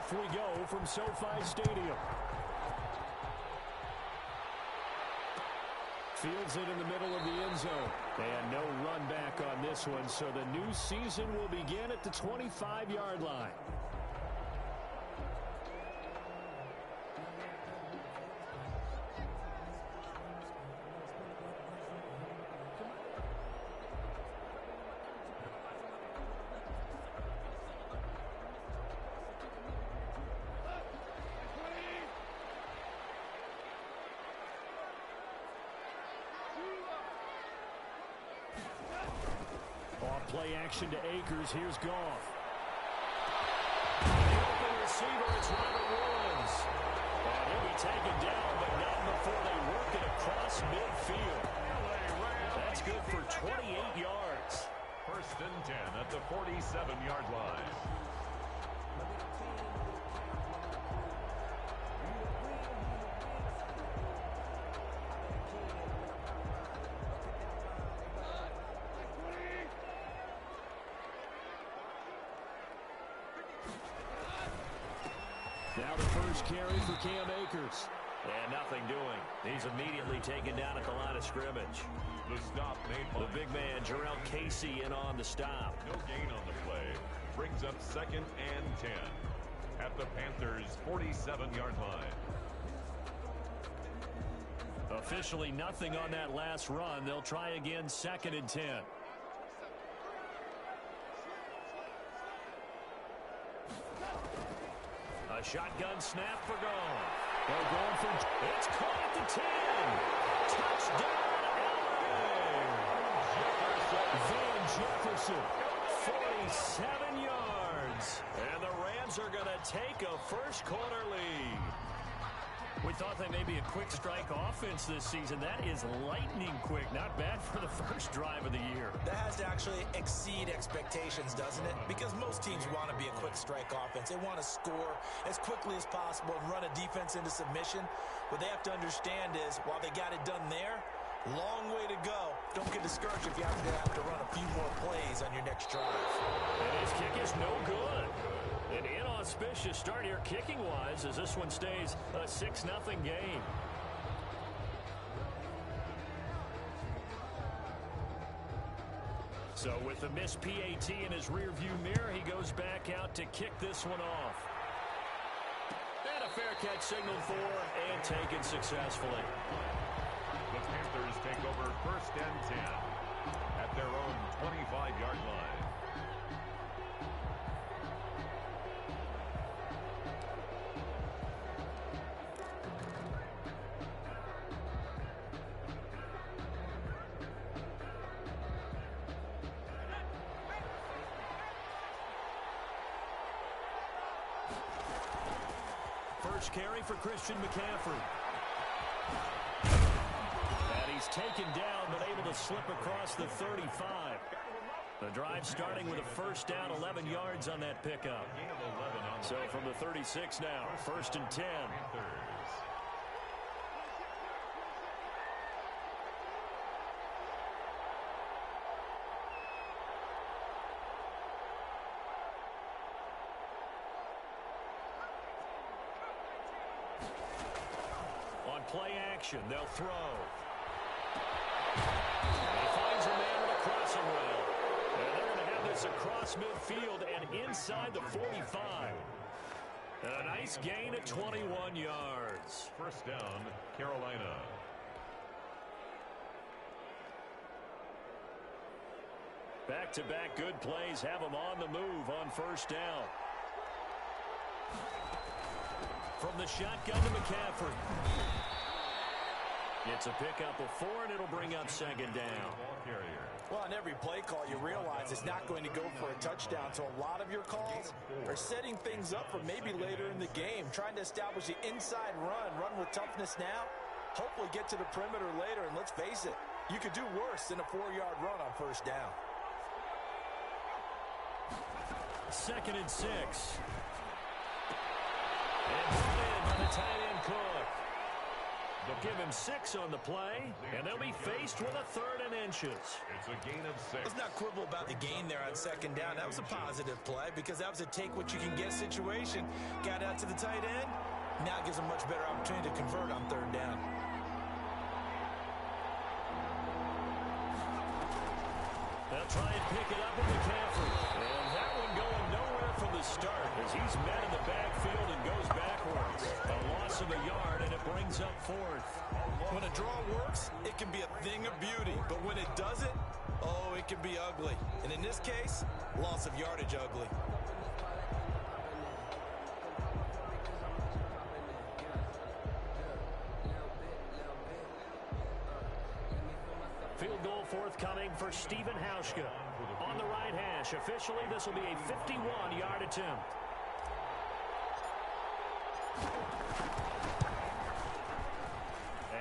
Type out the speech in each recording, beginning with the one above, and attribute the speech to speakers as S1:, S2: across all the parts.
S1: Off we go from SoFi Stadium. Fields it in the middle of the end zone. And no run back on this one, so the new season will begin at the 25-yard line. Play action to Akers. Here's Goff. The open receiver, it's Robert Woods. And he'll be taken down, but not before they work it across midfield. That's good for 28 yards.
S2: 1st and 10 at the 47-yard line.
S1: Now the first carry for Cam Akers.
S3: And nothing doing. He's immediately taken down at the line of scrimmage.
S2: The stop made by
S3: the big man, Jarrell Casey, in on the stop.
S2: No gain on the play. Brings up 2nd and 10 at the Panthers' 47-yard line.
S1: Officially nothing on that last run. They'll try again 2nd and 10. A shotgun snap for Goff. They're going for it's caught at the 10. Touchdown, Van Jefferson. 47 yards. And the Rams are going to take a first-quarter lead. We thought they may be a quick strike offense this season. That is lightning quick. Not bad for the first drive of the year.
S4: That has to actually exceed expectations, doesn't it? Because most teams want to be a quick strike offense. They want to score as quickly as possible and run a defense into submission. What they have to understand is, while they got it done there, long way to go. Don't get discouraged if you have to run a few more plays on your next drive.
S1: And his kick is no good. An inauspicious start here kicking-wise as this one stays a 6-0 game. So with the missed PAT in his rearview mirror, he goes back out to kick this one off. And a fair catch signaled for and taken successfully.
S2: The Panthers take over 1st and 10 at their own 25-yard line.
S1: First carry for Christian McCaffrey. And he's taken down, but able to slip across the 35. The drive starting with a first down, 11 yards on that pickup. So from the 36 now, 1st and 10. Play action. They'll throw. He finds a man with a crossing route. And they're going to have this across midfield and inside the 45. A nice gain at 21 yards.
S2: First down, Carolina.
S1: Back-to-back good plays have them on the move on first down. From the shotgun to McCaffrey. It's a pickup of 4, and it'll bring up 2nd down.
S4: Well, on every play call, you realize it's not going to go for a touchdown. So a lot of your calls are setting things up for maybe later in the game, trying to establish the inside run with toughness now, hopefully get to the perimeter later. And let's face it, you could do worse than a 4-yard run on first down.
S1: 2nd and 6. And brought in by the tight end Cook. They'll give him 6 on the play, and they'll be faced with a 3rd and inches.
S2: It's a gain of 6.
S4: Let's not quibble about the gain there on 2nd down. That was a positive play because that was a take-what-you-can-get situation. Got out to the tight end. Now it gives them much better opportunity to convert on 3rd down.
S1: They'll try and pick it up with McCaffrey. And that one going nowhere from the start as he's met in the backfield and goes backwards. A loss of a yard, and it brings up 4th.
S4: When a draw works, it can be a thing of beauty. But when it doesn't, oh, it can be ugly. And in this case, loss of yardage ugly.
S1: Field goal forthcoming for Stephen Hauschka. On the right hash, officially this will be a 51-yard attempt.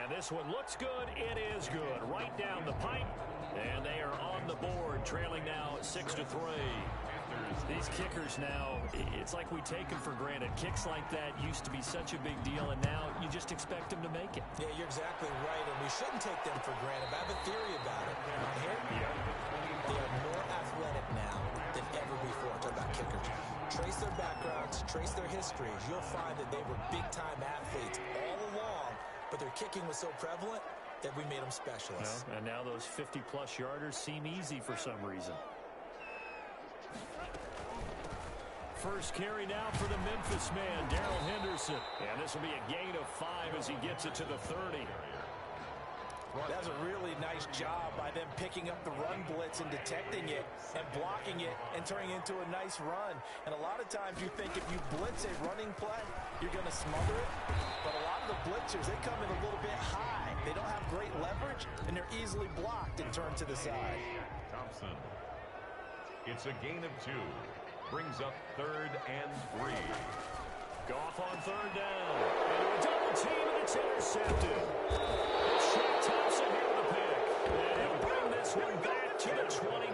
S1: And this one looks good. It is good. Right down the pipe. And they are on the board, trailing now 6-3. These kickers now, it's like we take them for granted. Kicks like that used to be such a big deal, and now you just expect them to make it.
S4: Yeah, you're exactly right, and we shouldn't take them for granted. But I have a theory about it. Right here, they are more athletic now than ever before. Talk about kickers. Trace their backgrounds, trace their histories. You'll find that they were big-time athletes all along, but their kicking was so prevalent that we made them specialists.
S1: Well, and now those 50-plus yarders seem easy for some reason. First carry now for the Memphis man, Darrell Henderson. And this will be a gain of 5 as he gets it to the 30.
S4: That's a really nice job by them picking up the run blitz and detecting it and blocking it and turning it into a nice run. And a lot of times you think if you blitz a running play, you're going to smother it. But a lot of the blitzers, they come in a little bit high. They don't have great leverage, and they're easily blocked and turned to the side.
S2: Thompson. It's a gain of 2. Brings up 3rd and 3.
S1: Goff on 3rd down. Into a double team, and it's intercepted. Shaq Thompson here with the pick. And he'll bring this one back to the 29.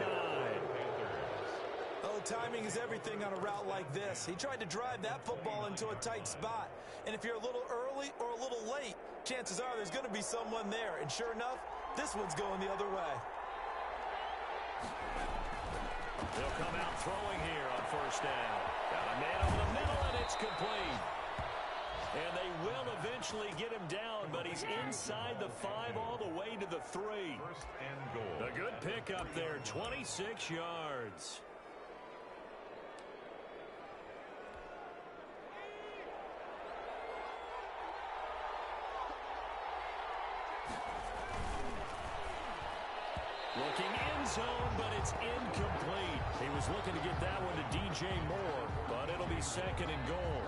S4: Oh, timing is everything on a route like this. He tried to drive that football into a tight spot. And if you're a little early or a little late, chances are there's going to be someone there. And sure enough, this one's going the other way.
S1: They'll come out throwing here on 1st down. Got a man over the middle, and it's complete. And they will eventually get him down, but he's inside the 5 all the way to the 3.
S2: 1st and goal.
S1: A good pickup there, 26 yards. Looking end zone, but it's incomplete. He was looking to get that one to DJ Moore, but it'll be 2nd and goal.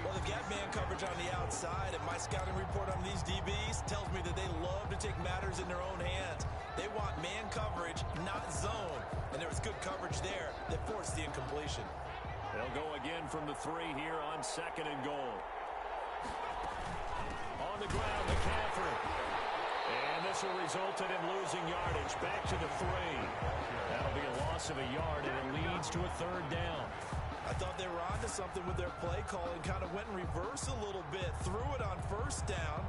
S4: Well, they've got man coverage on the outside, and my scouting report on these DBs tells me that they love to take matters in their own hands. They want man coverage, not zone. And there was good coverage there that forced the incompletion.
S1: They'll go again from the 3 here on 2nd and goal. On the ground, McCaffrey. And this will result in him losing yardage back to the 3. That'll be a loss of a yard, and it leads to a 3rd down.
S4: I thought they were onto something with their play call and kind of went in reverse a little bit. Threw it on 1st down,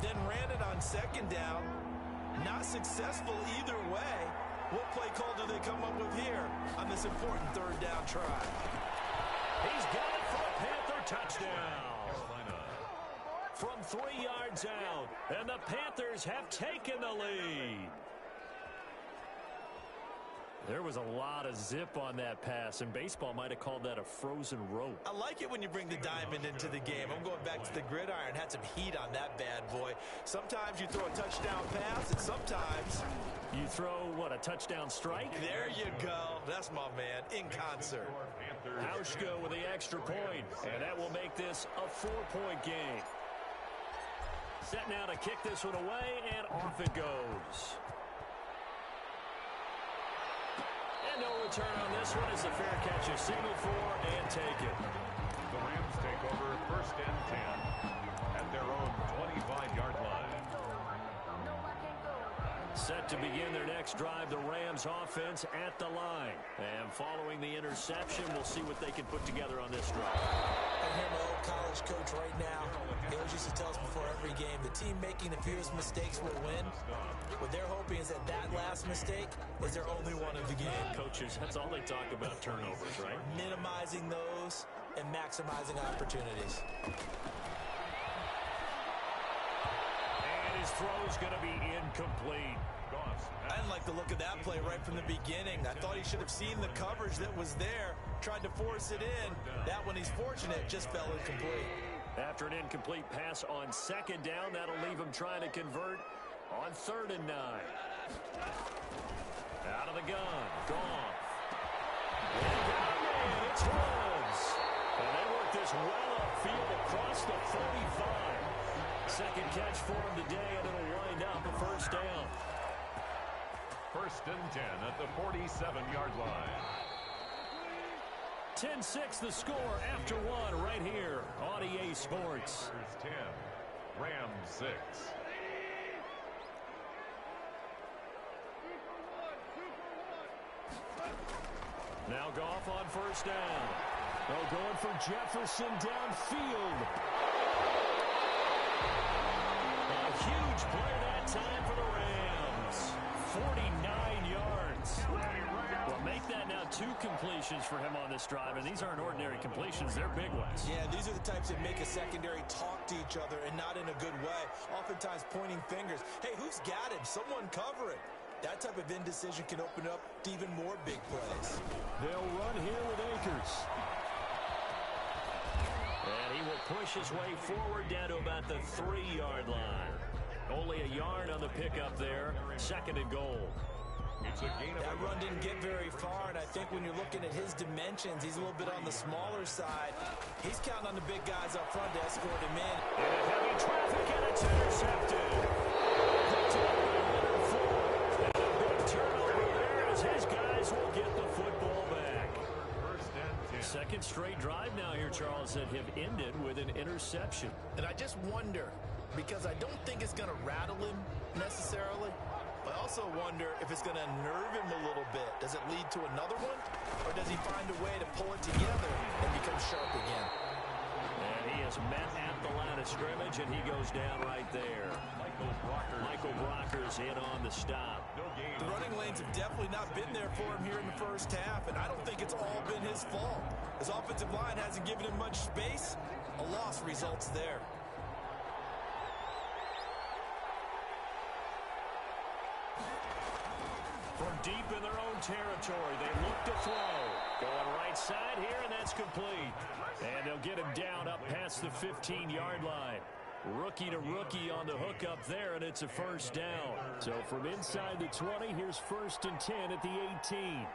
S4: then ran it on 2nd down. Not successful either way. What play call do they come up with here on this important 3rd down try?
S1: He's got it for a Panther touchdown. From 3 yards out, and the Panthers have taken the lead. There was a lot of zip on that pass, and baseball might have called that a frozen rope.
S4: I like it when you bring the diamond into the game. I'm going back to the gridiron. Had some heat on that bad boy. Sometimes you throw a touchdown pass, and sometimes
S1: you throw, what, a touchdown strike?
S4: There you go. That's my man, in concert.
S1: Hauschka with the extra point, and that will make this a 4-point game. Set now to kick this one away, and off it goes. And no return on this one as the fair catch is signaled for and taken.
S2: The Rams take over 1st and 10 at their own 25-yard line.
S1: Set to begin their next drive, the Rams offense at the line. And following the interception, we'll see what they can put together on this drive.
S4: I hear my old college coach right now. He always used to tell us before every game, the team making the fewest mistakes will win. What they're hoping is that that last mistake is their only one of the game.
S1: Coaches, that's all they talk about, turnovers, right?
S4: Minimizing those and maximizing opportunities.
S1: His throw's going to be incomplete.
S4: I didn't like the look of that play right from the beginning. I thought he should have seen the coverage that was there, tried to force it in. That one, he's fortunate, just fell incomplete.
S1: After an incomplete pass on second down, that'll leave him trying to convert on 3rd and 9. Out of the gun, Goff. And it's Woods. And they work this well upfield across the 45. Second catch for him today, and it'll wind up a first down.
S2: 1st and 10 at the 47-yard line.
S1: 10-6 the score after one right here on EA Sports.
S2: 10, Rams 6.
S1: Now Goff on first down. Oh, going for Jefferson downfield. A huge play that time for the Rams. 49 yards. Well, make that now 2 completions for him on this drive, and these aren't ordinary completions. They're big ones.
S4: Yeah, these are the types that make a secondary talk to each other, and not in a good way. Oftentimes pointing fingers. Hey, who's got him? Someone cover it. That type of indecision can open up to even more big plays.
S1: They'll run here with Akers. And he will push his way forward down to about the 3-yard line. Only a yard on the pickup there. 2nd and goal.
S4: That run didn't get very far, and I think when you're looking at his dimensions, he's a little bit on the smaller side. He's counting on the big guys up front to escort him in.
S1: And a heavy traffic, and it's intercepted. Picked up by Leonard Floyd. And a big turnover there as his guys will get the football back.
S2: 1st and 10.
S1: Second straight drive now here, Charles, that have ended with an interception.
S4: And I just wonder, because I don't think it's going to rattle him necessarily, but I also wonder if it's going to nerve him a little bit. Does it lead to another one? Or does he find a way to pull it together and become sharp again?
S1: And he is met at the line of scrimmage, and he goes down right there. Michael Brocker's in on the stop.
S4: The running lanes have definitely not been there for him here in the first half, and I don't think it's all been his fault. His offensive line hasn't given him much space. A loss results there.
S1: From deep in their own territory, they look to throw. Going right side here, and that's complete. And they'll get him down up past the 15-yard line. Rookie to rookie on the hook up there, and it's a first down. So from inside the 20, here's 1st and 10 at the 18.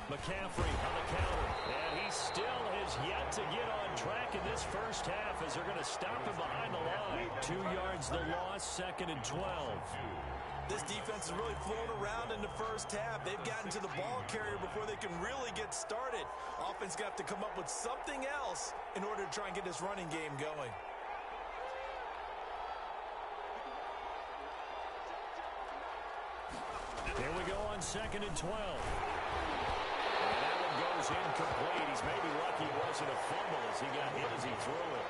S1: McCaffrey on the counter, and he still has yet to get on track in this first half as they're going to stop him behind the line. 2 yards the loss, 2nd and 12.
S4: This defense has really flown around in the first half. They've gotten to the ball carrier before they can really get started. Offense got to come up with something else in order to try and get this running game going.
S1: Here we go on 2nd and 12. And that one goes incomplete. He's maybe lucky it wasn't a fumble as he got hit as he threw it.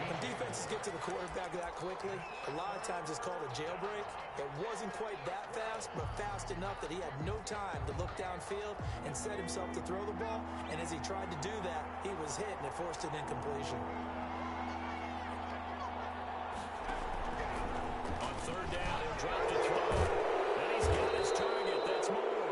S4: When defenses get to the quarterback that quickly, a lot of times it's called a jailbreak. It wasn't quite that fast, but fast enough that he had no time to look downfield and set himself to throw the ball. And as he tried to do that, he was hit, and it forced an incompletion.
S1: On 3rd down, he'll drop to throw. And he's got his target. That's more.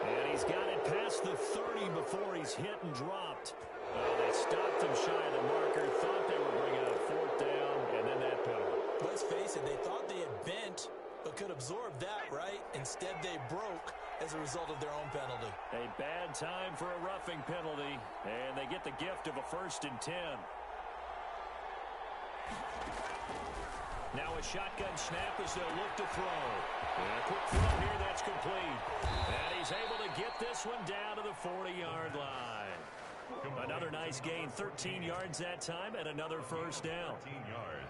S1: And he's got it past the 30 before he's hit and dropped. They stopped him shy of the marker, thought they were bringing up 4th down, and then that penalty.
S4: Let's face it, they thought they had bent, but could absorb that, right? Instead, they broke as a result of their own penalty.
S1: A bad time for a roughing penalty, and they get the gift of a 1st and 10. Now a shotgun snap as they'll look to throw. And a quick throw here, that's complete. And he's able to get this one down to the 40-yard line. Another nice gain, 13 yards that time, and another first down.
S2: 13 yards.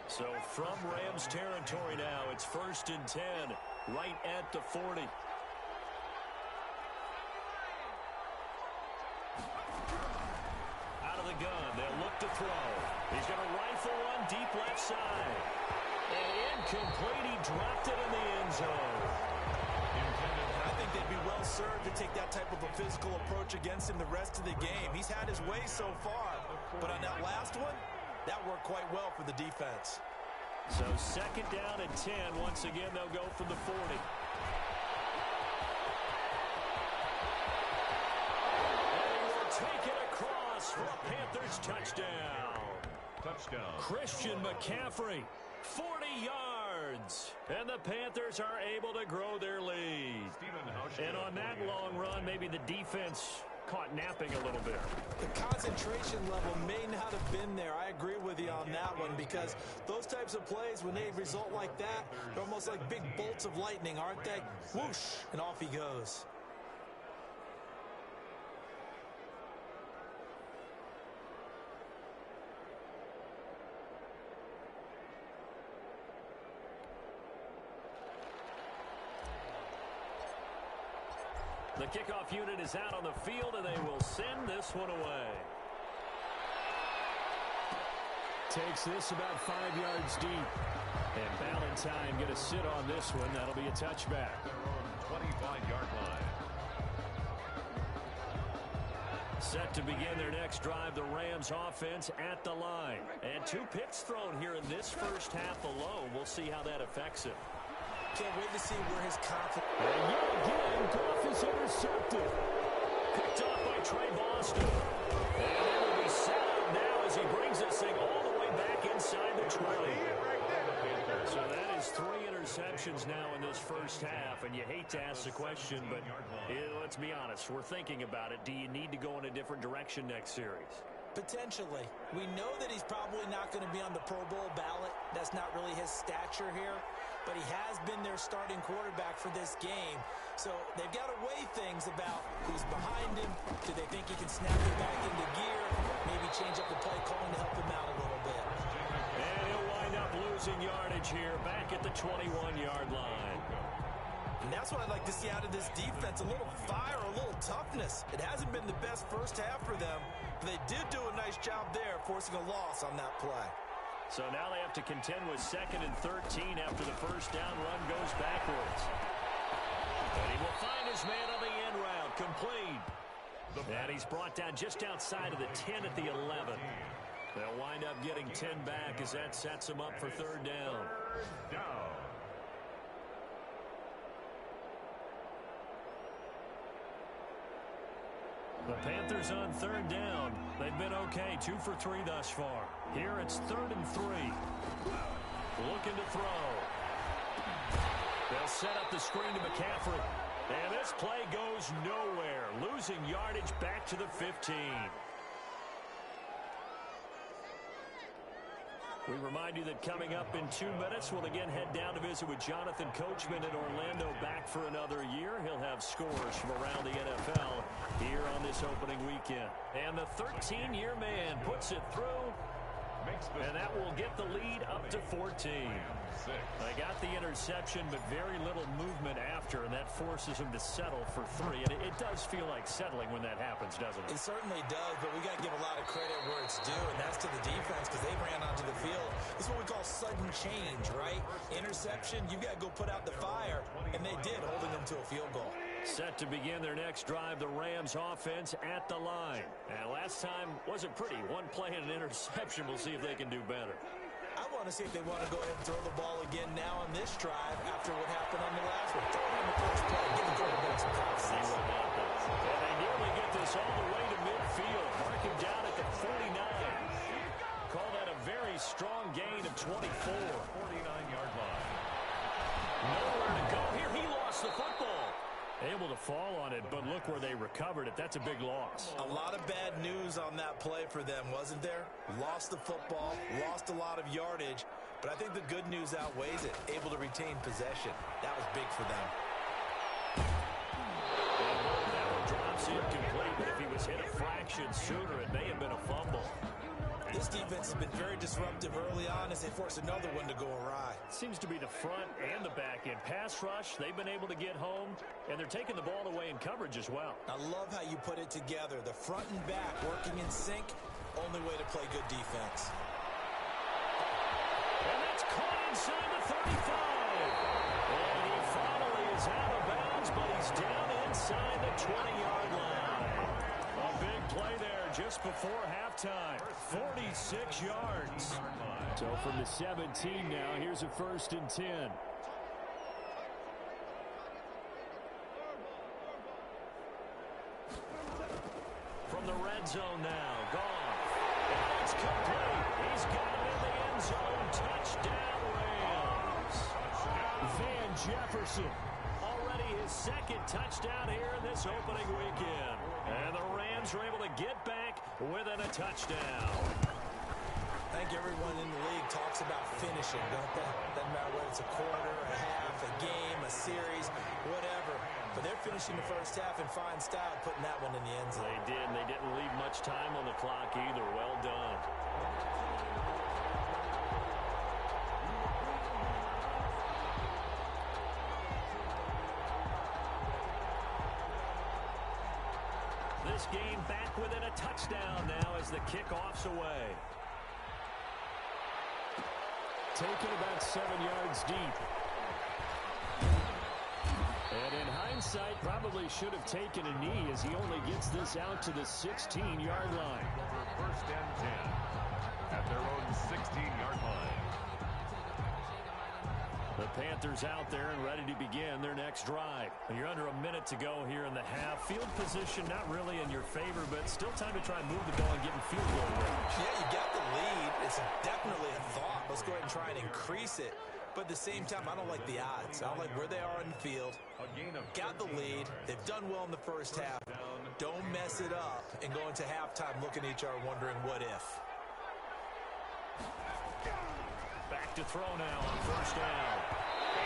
S1: So from Rams territory now, it's 1st and 10, right at the 40. Out of the gun, they'll look to throw. He's going to rifle one deep left side. And incomplete, he dropped it in the end zone.
S4: I think they'd be well served to take that type of a physical approach against him the rest of the game. He's had his way so far, but on that last one, that worked quite well for the defense.
S1: So 2nd down and 10. Once again, they'll go from the 40. And he will take it across for a Panthers touchdown.
S2: Touchdown.
S1: Christian McCaffrey, 40 yards. And the Panthers are able to grow their lead. And on that long run, maybe the defense caught napping a little bit.
S4: The concentration level may not have been there. I agree with you on that one, because those types of plays, when they result like that, they're almost like big bolts of lightning, aren't they? Whoosh, and off he goes.
S1: The kickoff unit is out on the field, and they will send this one away. Takes this about 5 yards deep. And Valentine going to sit on this one. That'll be a touchback.
S2: Their own 25-yard line.
S1: Set to begin their next drive, the Rams offense at the line. And 2 picks thrown here in this first half alone. We'll see how that affects him.
S4: Can't wait to see where his confidence...
S1: And yet again, Goff is intercepted. Picked off by Trey Boston. And it will be set up now as he brings this thing all the way back inside the 20. So that is 3 interceptions now in this first half. And you hate to ask the question, but let's be honest. We're thinking about it. Do you need to go in a different direction next series?
S4: Potentially. We know that he's probably not going to be on the Pro Bowl ballot. That's not really his stature here. But he has been their starting quarterback for this game. So they've got to weigh things about who's behind him. Do they think he can snap it back into gear? Maybe change up the play calling to help him out a little bit.
S1: And he'll wind up losing yardage here back at the 21-yard line.
S4: And that's what I'd like to see out of this defense. A little fire, a little toughness. It hasn't been the best first half for them, but they did do a nice job there, forcing a loss on that play.
S1: So now they have to contend with 2nd and 13 after the first down run goes backwards. And he will find his man on the end route, complete. And he's brought down just outside of the 10 at the 11. They'll wind up getting 10 back as that sets them up for 3rd down. The Panthers on 3rd down. They've been okay, 2 for 3 thus far. Here it's 3rd and 3. Looking to throw. They'll set up the screen to McCaffrey. And this play goes nowhere. Losing yardage back to the 15. We remind you that coming up in 2 minutes, we'll again head down to visit with Jonathan Coachman in Orlando, back for another year. He'll have scores from around the NFL here on this opening weekend. And the 13-year man puts it through, and that will get the lead up to 14. They got the interception, but very little movement after, and that forces him to settle for 3. And it does feel like settling when that happens, doesn't it?
S4: It certainly does, but we got to give a lot of credit where it's due, and that's to the defense, because they ran onto the field. This is what we call sudden change, right? Interception, you got to go put out the fire, and they did, holding them to a field goal.
S1: Set to begin their next drive, the Rams offense at the line. And last time wasn't pretty. 1 play and an interception. We'll see if they can do better.
S4: I want to see if they want to go ahead and throw the ball again now on this drive after what happened on the last one. Throw it on the first play. Give the quarterback some confidence.
S1: See what happens. And they nearly get this all the way to midfield. Mark him down at the 49. Call that a very strong gain of 24.
S2: 49-yard line.
S1: Nowhere to go here. He lost the football. Able to fall on it, but look where they recovered it. That's a big loss.
S4: A lot of bad news on that play for them, wasn't there? Lost the football, lost a lot of yardage, but I think the good news outweighs it. Able to retain possession. That was big for them.
S1: And that one drops Pass incomplete, but if he was hit a fraction sooner, it may have been a fumble.
S4: This defense has been very disruptive early on as they force another one to go awry.
S1: Seems to be the front and the back end. Pass rush, they've been able to get home, and they're taking the ball away in coverage as well.
S4: I love how you put it together. The front and back working in sync, only way to play good defense.
S1: And that's caught inside the 35. And he finally is out of bounds, but he's down inside the 20-yard line. A big play there just before halftime. 46 yards. So from the 17 now, here's a 1st and 10. From the red zone now, Goff. And it's complete. He's got it in the end zone. Touchdown, Rams. Van Jefferson. Already his 2nd touchdown here in this opening weekend. And the Rams are able to get back within a touchdown.
S4: I think everyone in the league talks about finishing, don't they? Doesn't matter whether it's a quarter, a half, a game, a series, whatever. But they're finishing the first half in fine style, putting that one in the end zone.
S1: They did, and they didn't leave much time on the clock either. Well done. This game back within a touchdown now as the kickoff's away. Taken about 7 yards deep. And in hindsight, probably should have taken a knee as he only gets this out to the 16-yard line.
S2: Over 1st and 10 at their own 16-yard line.
S1: The Panthers out there and ready to begin their next drive. You're under a minute to go here in the half. Field position not really in your favor, but still time to try and move the ball and get in field goal range.
S4: Yeah, you got the lead. It's definitely a thought. Let's go ahead and try and increase it. But at the same time, I don't like the odds. I don't like where they are in the field. Got the lead. They've done well in the first half. Don't mess it up and go into halftime looking at each other wondering what if.
S1: Back to throw now on 1st down.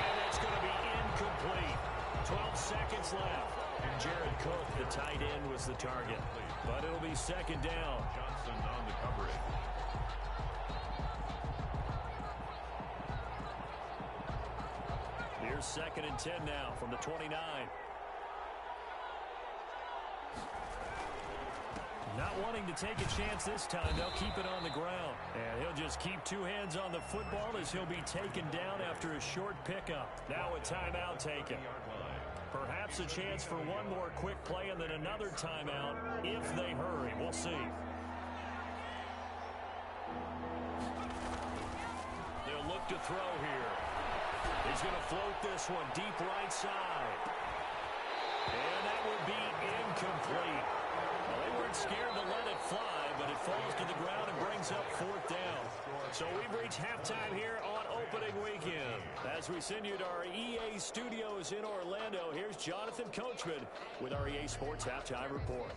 S1: And it's going to be incomplete. 12 seconds left. And Jared Cook, the tight end, was the target. But it'll be 2nd down.
S2: Johnson on the coverage.
S1: Here's 2nd and 10 now from the 29. Not wanting to take a chance this time. They'll keep it on the ground. And he'll just keep 2 hands on the football as he'll be taken down after a short pickup. Now a timeout taken. Perhaps a chance for one more quick play and then another timeout if they hurry. We'll see. They'll look to throw here. He's going to float this one deep right side. And that would be incomplete. Well, they weren't scared to let it fly, but it falls to the ground and brings up 4th down. So we've reached halftime here on opening weekend. As we send you to our EA studios in Orlando, here's Jonathan Coachman with our EA Sports Halftime Report.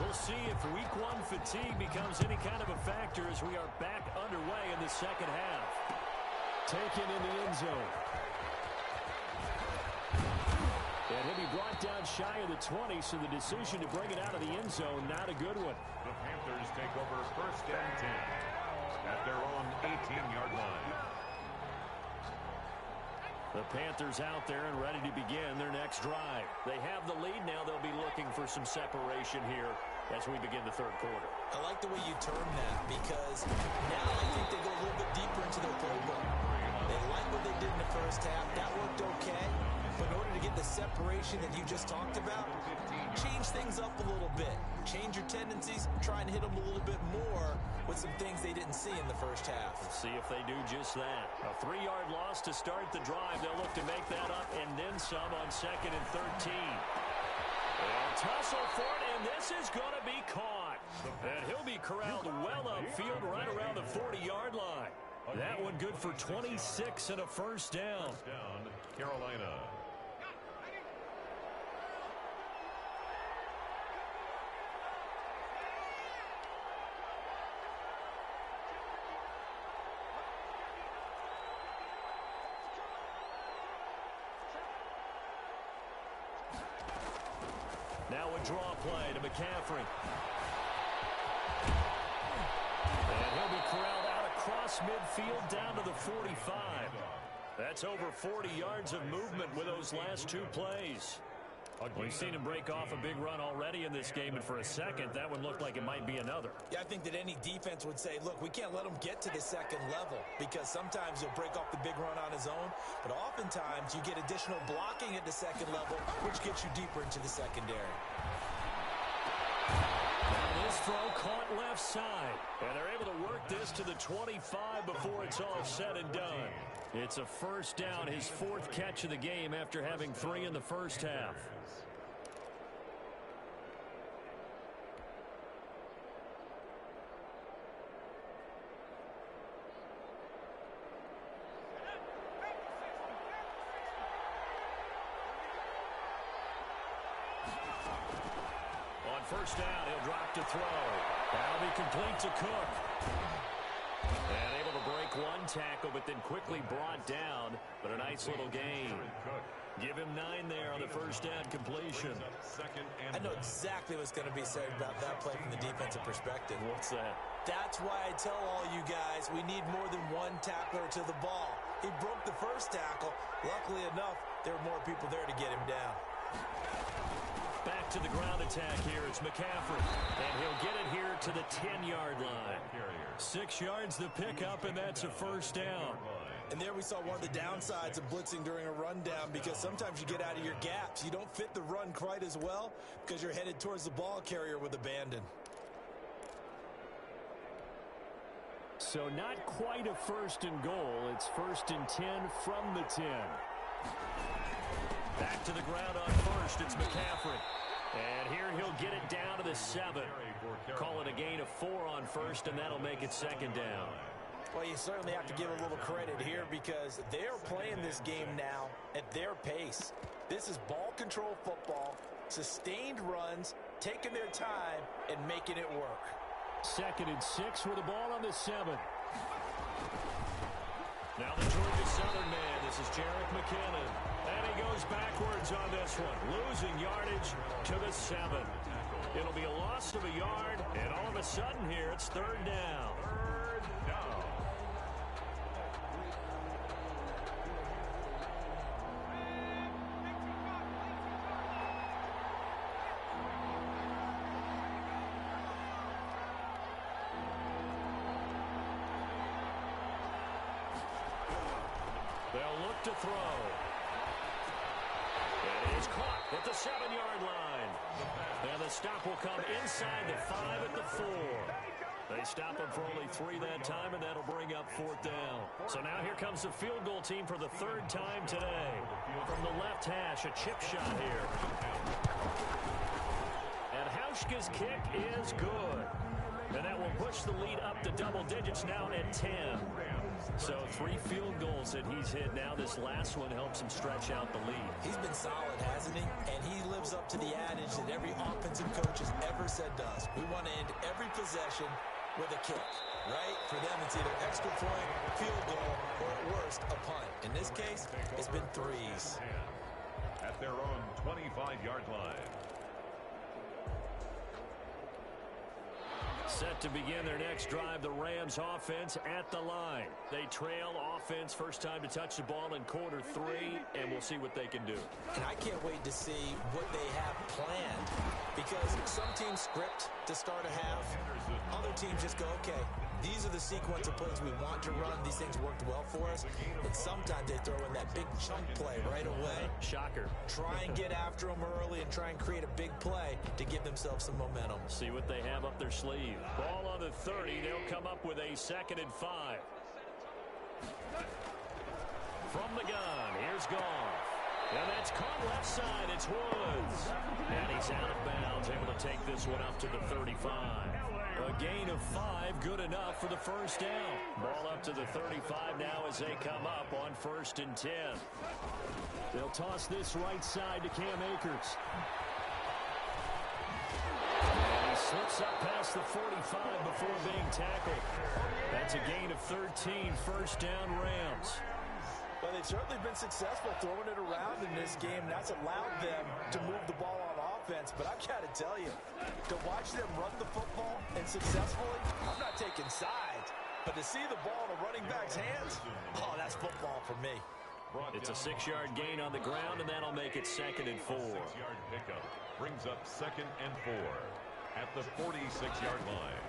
S1: We'll see if week 1 fatigue becomes any kind of a factor as we are back underway in the second half. Taken in the end zone. And he'll be brought down shy of the 20, so the decision to bring it out of the end zone, not a good one.
S2: The Panthers take over 1st and 10 at their own 18-yard line.
S1: The Panthers out there and ready to begin their next drive. They have the lead now. They'll be looking for some separation here as we begin the 3rd quarter.
S4: I like the way you term that because now I think they go a little bit deeper into their playbook. They like what they did in the first half. That worked okay. But in order to get the separation that you just talked about, change things up a little bit. Change your tendencies. Try and hit them a little bit more with some things they didn't see in the first half.
S1: Let's see if they do just that. A 3-yard loss to start the drive. They'll look to make that up and then some on 2nd and 13. And tussle for it, and this is going to be caught. And he'll be corralled well upfield right around the 40-yard line. That one good for 26 and a 1st down.
S2: Carolina.
S1: draw play to McCaffrey. And he'll be corralled out across midfield down to the 45. That's over 40 yards of movement with those last two plays. We've seen him break off a big run already in this game, and for a second, that one looked like it might be another.
S4: Yeah, I think that any defense would say, look, we can't let him get to the second level, because sometimes he'll break off the big run on his own, but oftentimes you get additional blocking at the second level, which gets you deeper into the secondary.
S1: Now this throw caught left side, and they're able to work this to the 25 before it's all said and done. It's a first down, his fourth catch of the game after having 3 in the first half. First down, he'll drop to throw. That'll be complete to Cook. And able to break one tackle, but then quickly brought down. But a nice little gain. Give him 9 there on the first down completion.
S4: I know exactly what's going to be said about that play from the defensive perspective.
S1: What's that?
S4: That's why I tell all you guys we need more than one tackler to the ball. He broke the first tackle. Luckily enough, there were more people there to get him down.
S1: Back to the ground attack here. It's McCaffrey. And he'll get it here to the 10-yard line. 6 yards the pickup, and that's a first down.
S4: And there we saw one of the downsides of blitzing during a rundown, because sometimes you get out of your gaps. You don't fit the run quite as well because you're headed towards the ball carrier with abandon.
S1: So not quite a first and goal. It's first and 10 from the 10. Back to the ground on first. It's McCaffrey. And here he'll get it down to the 7. Call it a gain of 4 on first, and that'll make it second down.
S4: Well, you certainly have to give a little credit here, because they're playing this game now at their pace. This is ball control football, sustained runs, taking their time, and making it work.
S1: Second and 6 with the ball on the 7. Now the Georgia Southern man. This is Jerick McKinnon. And he goes backwards on this one, losing yardage to the 7. It'll be a loss of a yard, and all of a sudden here, it's third down.
S2: Third down.
S1: They'll look to throw. It is caught at the 7-yard line. And the stop will come inside the 5 at the 4. They stop him for only 3 that time, and that'll bring up fourth down. So now here comes the field goal team for the 3rd time today. From the left hash, a chip shot here. And Hauschka's kick is good. And that will push the lead up to double digits now at 10. So 3 field goals that he's hit now. This last one helps him stretch out the lead.
S4: He's been solid, hasn't he? And he lives up to the adage that every offensive coach has ever said to us. We want to end every possession with a kick, right? For them, it's either extra point, field goal, or at worst, a punt. In this case, it's been 3s.
S2: At their own 25-yard line.
S1: Set to begin their next drive, the Rams offense at the line. They trail offense, first time to touch the ball in quarter 3, and we'll see what they can do.
S4: And I can't wait to see what they have planned, because some teams script to start a half. Other teams just go, okay, these are the sequence of plays we want to run. These things worked well for us. And sometimes they throw in that big chunk play right away.
S1: Shocker.
S4: Try and get after them early and try and create a big play to give themselves some momentum.
S1: See what they have up their sleeve. Ball on the 30. They'll come up with a 2nd and 5. From the gun, here's Goff. And that's caught left side. It's Woods. And he's out of bounds, able to take this one up to the 35. A gain of 5, good enough for the first down. Ball up to the 35 now as they come up on 1st and 10. They'll toss this right side to Cam Akers. And he slips up past the 45 before being tackled. That's a gain of 13, first down Rams.
S4: Well, they've certainly been successful throwing it around in this game. That's allowed them to move the ball on offense, but I've got to tell you, to watch them run the football and successfully, I'm not taking sides, but to see the ball in a running back's hands, oh, that's football for me.
S1: It's a 6-yard gain on the ground, and that'll make it 2nd and 4.
S2: 6-yard pickup brings up 2nd and 4 at the 46-yard line.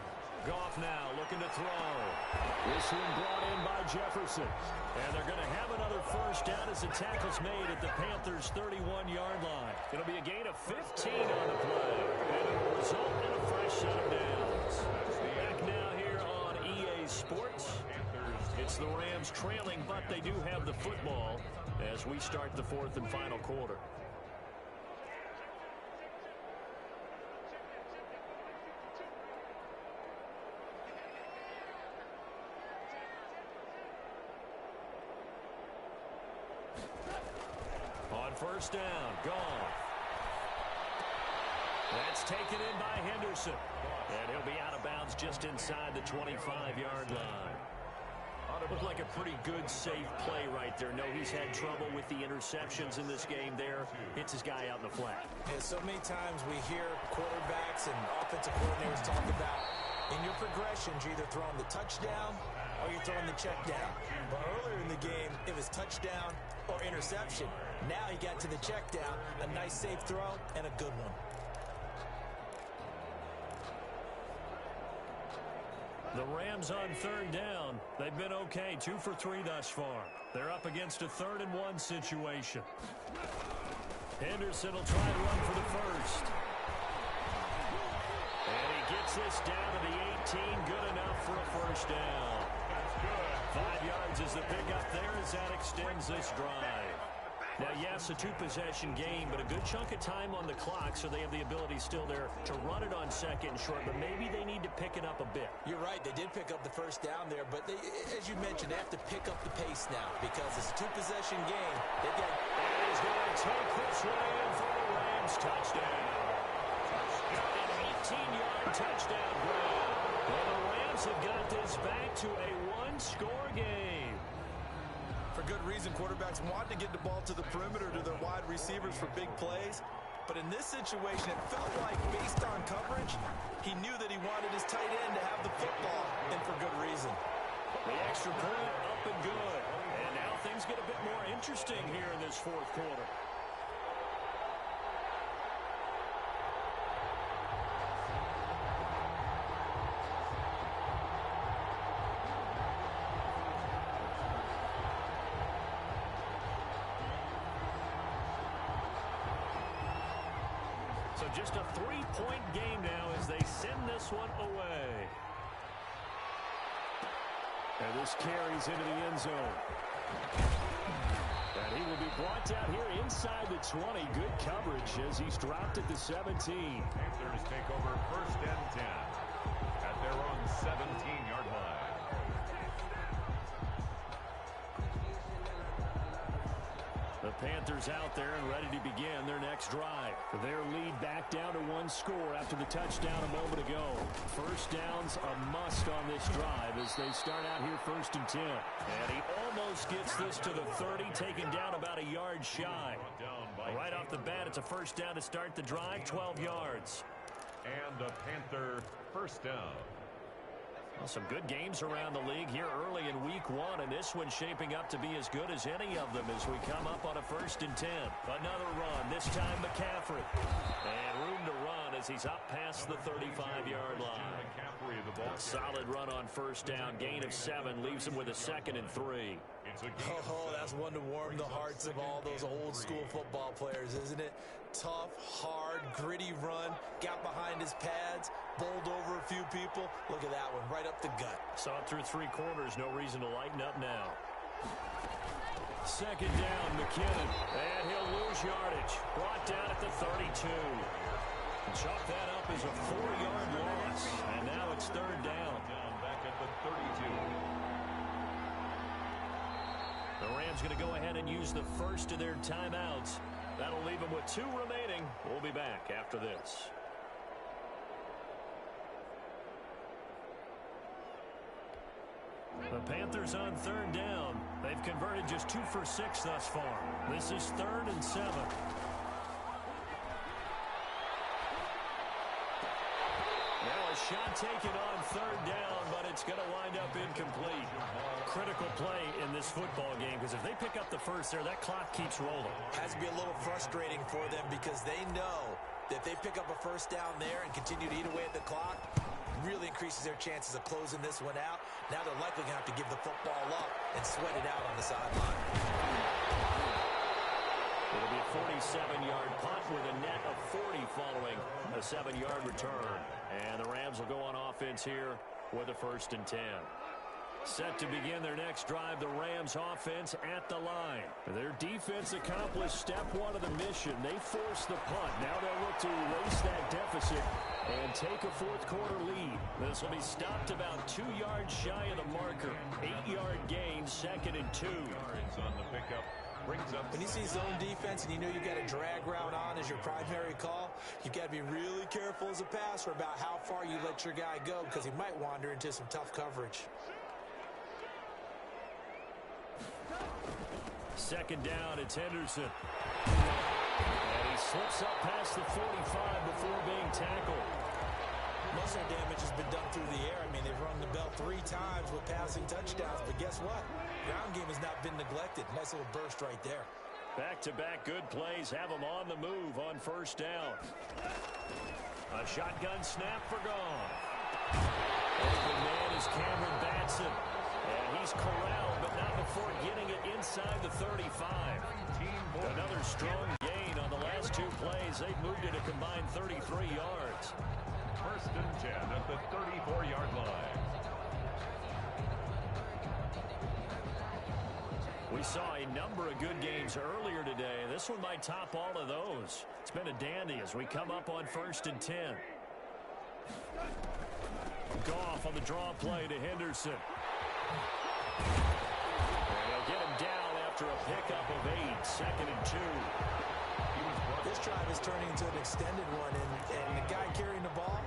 S1: Goff now looking to throw. This one brought in by Jefferson. And they're going to have another first down as the tackle's made at the Panthers' 31-yard line. It'll be a gain of 15 on the play. And it'll result in a fresh set of downs. Back now here on EA Sports. It's the Rams trailing, but they do have the football as we start the 4th and final quarter. On first down, Goff. That's taken in by Henderson. And he'll be out of bounds just inside the 25-yard line. Looked like a pretty good, safe play right there. No, he's had trouble with the interceptions in this game there. Hits his guy out in the flat.
S4: Yeah, so many times we hear quarterbacks and offensive coordinators talk about in your progressions, you're either throwing the touchdown or you're throwing the check down. But earlier in the game, it was touchdown or interception. Now he got to the check down, a nice safe throw, and a good one.
S1: The Rams on 3rd down. They've been okay, 2 for 3 thus far. They're up against a 3rd and 1 situation. Henderson will try to run for the first. And he gets this down to the 18. Good enough for a first down.
S2: That's good.
S1: 5 yards is the pickup there as that extends this drive. Now, yes, a 2-possession game, but a good chunk of time on the clock, so they have the ability still there to run it on 2nd and short, but maybe they need to pick it up a bit.
S4: You're right. They did pick up the first down there, but they, as you mentioned, they have to pick up the pace now because it's a 2-possession game. They've got...
S1: And he's going to take this one in for the Rams touchdown. An 18-yard touchdown grab. Well, the Rams have got this back to a 1-score game.
S4: For good reason, quarterbacks want to get the ball to the perimeter to their wide receivers for big plays. But in this situation, it felt like, based on coverage, he knew that he wanted his tight end to have the football, and for good reason.
S1: The extra point up and good. And now things get a bit more interesting here in this 4th quarter. So just a 3-point game now as they send this one away. And this carries into the end zone. And he will be brought down here inside the 20. Good coverage as he's dropped at the 17.
S2: Panthers take over 1st and 10 at their own 17-yard line.
S1: The Panthers out there and ready to begin their next drive. Their lead back down to 1 score after the touchdown a moment ago. First down's a must on this drive as they start out here 1st and 10. And he almost gets this to the 30, taken down about a yard shy. Right off the bat, it's a first down to start the drive, 12 yards.
S2: And a Panther first down.
S1: Well, some good games around the league here early in week 1, and this one's shaping up to be as good as any of them as we come up on a 1st and 10. Another run, this time McCaffrey. And room to run as he's up past the 35-yard line. A solid run on first down, gain of 7, leaves him with a 2nd and 3.
S4: Oh, that's one to warm the hearts of all those old-school football players, isn't it? Tough, hard, gritty run, got behind his pads, bowled over a few people. Look at that one, right up the gut.
S1: Saw it through 3 quarters, no reason to lighten up now. 2nd down, McKinnon, and he'll lose yardage. Brought down at the 32. Chalk that up as a 4-yard loss, and now it's 3rd down.
S2: Back at the 32.
S1: The Rams going to go ahead and use the first of their timeouts. That'll leave them with 2 remaining. We'll be back after this. The Panthers on 3rd down. They've converted just 2 for 6 thus far. This is 3rd and 7. shot taken on third down, but it's going to wind up incomplete. Critical play in this football game, because if they pick up the first there, that clock keeps rolling.
S4: Has to be a little frustrating for them because they know that if they pick up a first down there and continue to eat away at the clock, really increases their chances of closing this one out. Now they're likely going to have to give the football up and sweat it out on the sideline.
S1: It'll be a 47-yard punt with a net of 40 following a 7-yard return. And the Rams will go on offense here with a 1st and 10. Set to begin their next drive, the Rams offense at the line. Their defense accomplished step 1 of the mission. They forced the punt. Now they'll look to erase that deficit and take a 4th quarter lead. This will be stopped about 2 yards shy of the marker. 8-yard gain, 2nd and 2.
S2: Yards on the pickup. Brings up
S4: when you see zone defense and you know you got a drag route on as your primary call, you got to be really careful as a passer about how far you let your guy go because he might wander into some tough coverage.
S1: 2nd down, it's Henderson. And he slips up past the 45 before being tackled.
S4: Most of the damage has been done through the air. I mean, they've rung the bell 3 times with passing touchdowns, but guess what? Ground game has not been neglected. Nice little burst right there.
S1: Back-to-back good plays have them on the move on 1st down. A shotgun snap for gone. Open man is Cameron Batson. And he's corralled, but not before getting it inside the 35. Another strong gain on the last 2 plays. They've moved it a combined 33 yards.
S2: 1st and 10 at the 34-yard line.
S1: We saw a number of good games earlier today. This one might top all of those. It's been a dandy as we come up on 1st and 10. Goff on the draw play to Henderson. And they'll get him down after a pickup of 8, 2nd and 2.
S4: This drive is turning into an extended one, and the guy carrying the ball,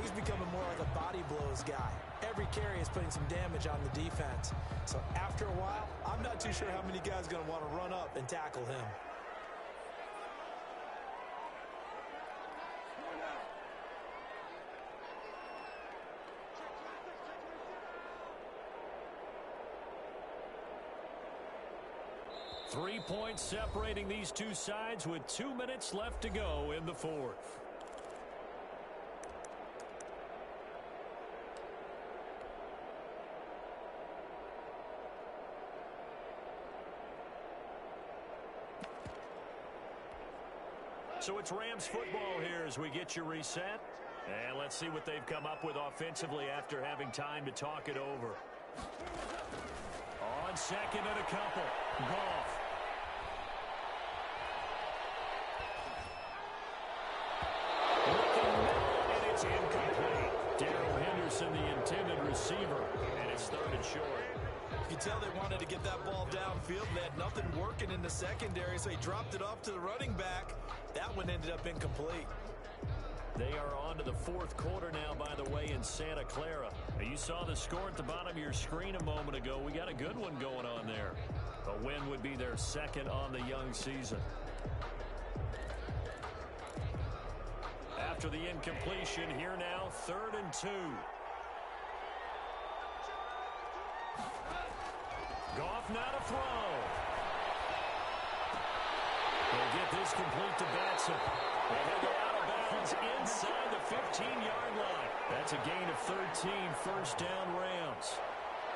S4: he's becoming more like a body blows guy. Every carry is putting some damage on the defense. So after a while, I'm not too sure how many guys are going to want to run up and tackle him.
S1: Three points separating these two sides with 2 minutes left to go in the 4th. So it's Rams football here as we get you reset. And let's see what they've come up with offensively after having time to talk it over. On 2nd and a couple. Goff. And it's incomplete. Darrell Henderson, the intended receiver, and it's 3rd and short.
S4: You can tell they wanted to get that ball downfield. They had nothing working in the secondary, so he dropped it off to the running back. That one ended up incomplete.
S1: They are on to the 4th quarter now, by the way, in Santa Clara. Now, you saw the score at the bottom of your screen a moment ago. We got a good one going on there. A win would be their 2nd on the young season. After the incompletion, here now, 3rd and 2. Goff now to throw. They'll get this complete to Batson. And he'll go out of bounds inside the 15-yard line. That's a gain of 13, 1st down Rams.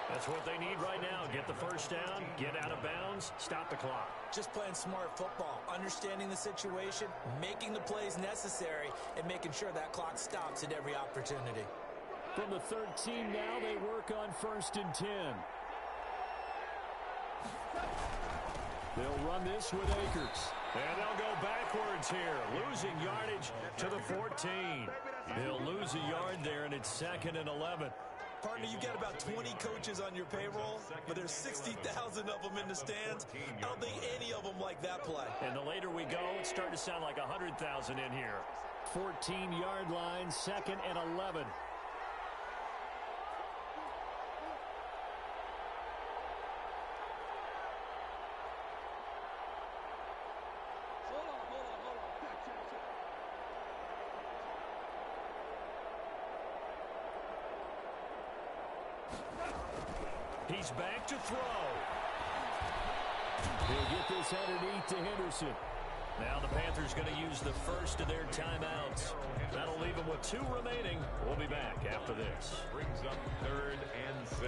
S1: That's what they need right now. Get the 1st down, get out of bounds, stop the clock.
S4: Just playing smart football, understanding the situation, making the plays necessary, and making sure that clock stops at every opportunity.
S1: From the 13 now, they work on 1st and 10. They'll run this with Akers. And they'll go backwards here, losing yardage to the 14. They'll lose a yard there, and it's 2nd and 11.
S4: Partner, you've got about 20 coaches on your payroll, but there's 60,000 of them in the stands. I don't think any of them like that play.
S1: And the later we go, it's starting to sound like 100,000 in here. 14-yard line, 2nd and 11. He's back to throw.
S3: He'll get this underneath to Henderson.
S1: Now the Panthers going to use the first of their timeouts. That'll leave them with 2 remaining. We'll be back after this.
S2: Brings up 3rd and 6.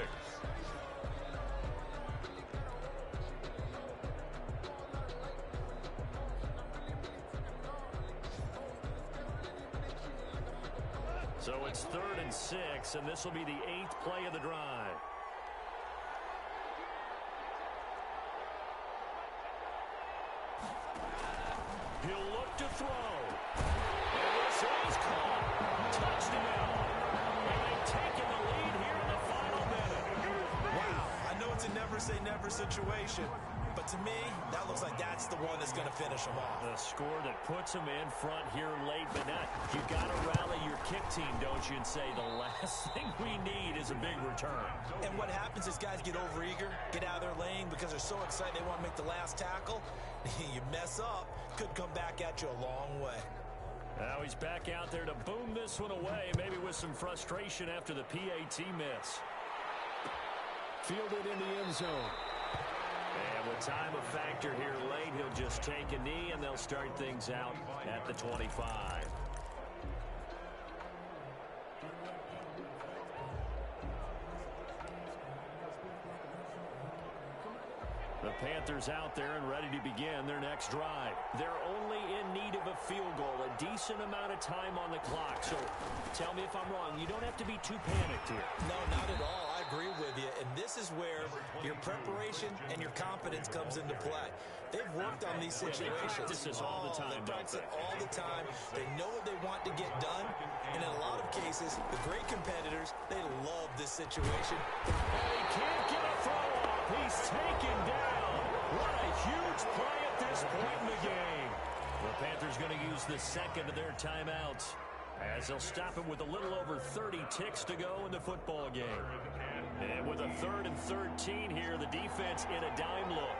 S1: So it's 3rd and 6, and this will be the 8th play of the drive. He'll look to throw. And this is caught. Touchdown. And they've taken the lead here in the final minute.
S4: Wow, I know it's a never-say-never situation, but to me, that looks like that's the one that's going to finish them off.
S1: The score that puts them in front here late, but not. You got to rally your kick team, don't you, and say the last thing we need is a big return.
S4: And what happens is guys get overeager, get out of their lane because they're so excited they want to make the last tackle. You mess up, could come back at you a long way.
S1: Now he's back out there to boom this one away, maybe with some frustration after the PAT miss.
S3: Fielded in the end zone.
S1: And with time a factor here late, he'll just take a knee, and they'll start things out at the 25. The Panthers out there and ready to begin their next drive. They're only in need of a field goal, a decent amount of time on the clock. So tell me if I'm wrong. You don't have to be too panicked here.
S4: No, not at all. I agree with you. And this is where your preparation and your confidence comes into play. They've worked on these situations.
S1: They practice this all the time.
S4: They practice it all the time. They know what they want to get done. And in a lot of cases, the great competitors, they love this situation.
S1: And he can't get a throw off. He's taken down. What a huge play at this point in the game. The Panthers going to use the second of their timeouts, as they'll stop him with a little over 30 ticks to go in the football game. And with a 3rd and 13 here, the defense in a dime look.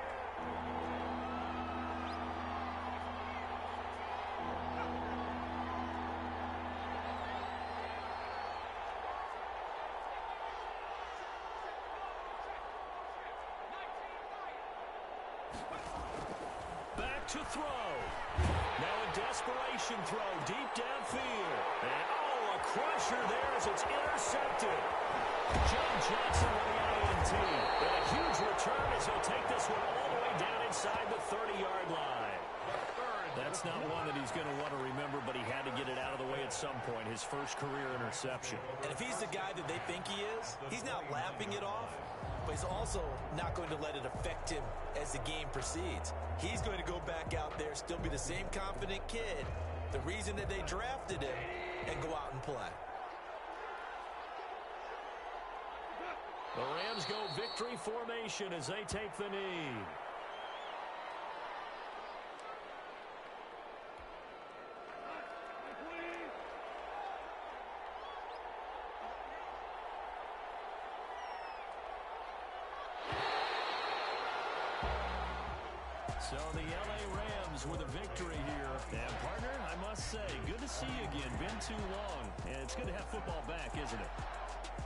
S1: To throw. Now a desperation throw deep downfield. And a crusher there as it's intercepted. John Johnson with the INT. And a huge return as he'll take this one all the way down inside the 30-yard line. That's not one that he's going to want to remember, but he had to get it out of the way at some point, his first career interception.
S4: And if he's the guy that they think he is, he's not laughing it off. But he's also not going to let it affect him as the game proceeds. He's going to go back out there, still be the same confident kid, the reason that they drafted him, and go out and play.
S1: The Rams go victory formation as they take the knee. So the L.A. Rams with a victory here. And, partner, I must say, good to see you again. Been too long. And it's good to have football back, isn't it?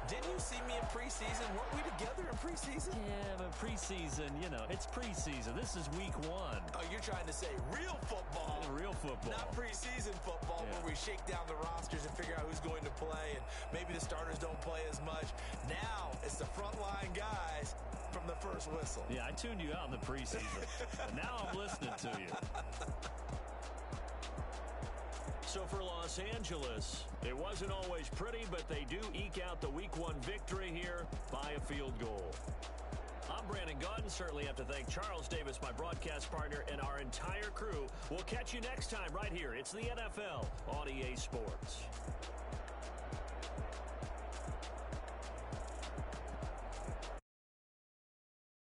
S4: Didn't you see me in preseason? Weren't we together in preseason?
S1: Yeah, but preseason, you know, it's preseason. This is week 1.
S4: Oh, you're trying to say real football.
S1: Real football.
S4: Not preseason football,
S1: yeah,
S4: where we shake down the rosters and figure out who's going to play, and maybe the starters don't play as much. Now it's the frontline guys from the first whistle.
S1: Yeah, I tuned you out in the preseason. But now I'm listening to you. So for Los Angeles, it wasn't always pretty, but they do eke out the week 1 victory here by a field goal. I'm Brandon Gaudin. Certainly have to thank Charles Davis, my broadcast partner, and our entire crew. We'll catch you next time right here. It's the NFL on EA Sports.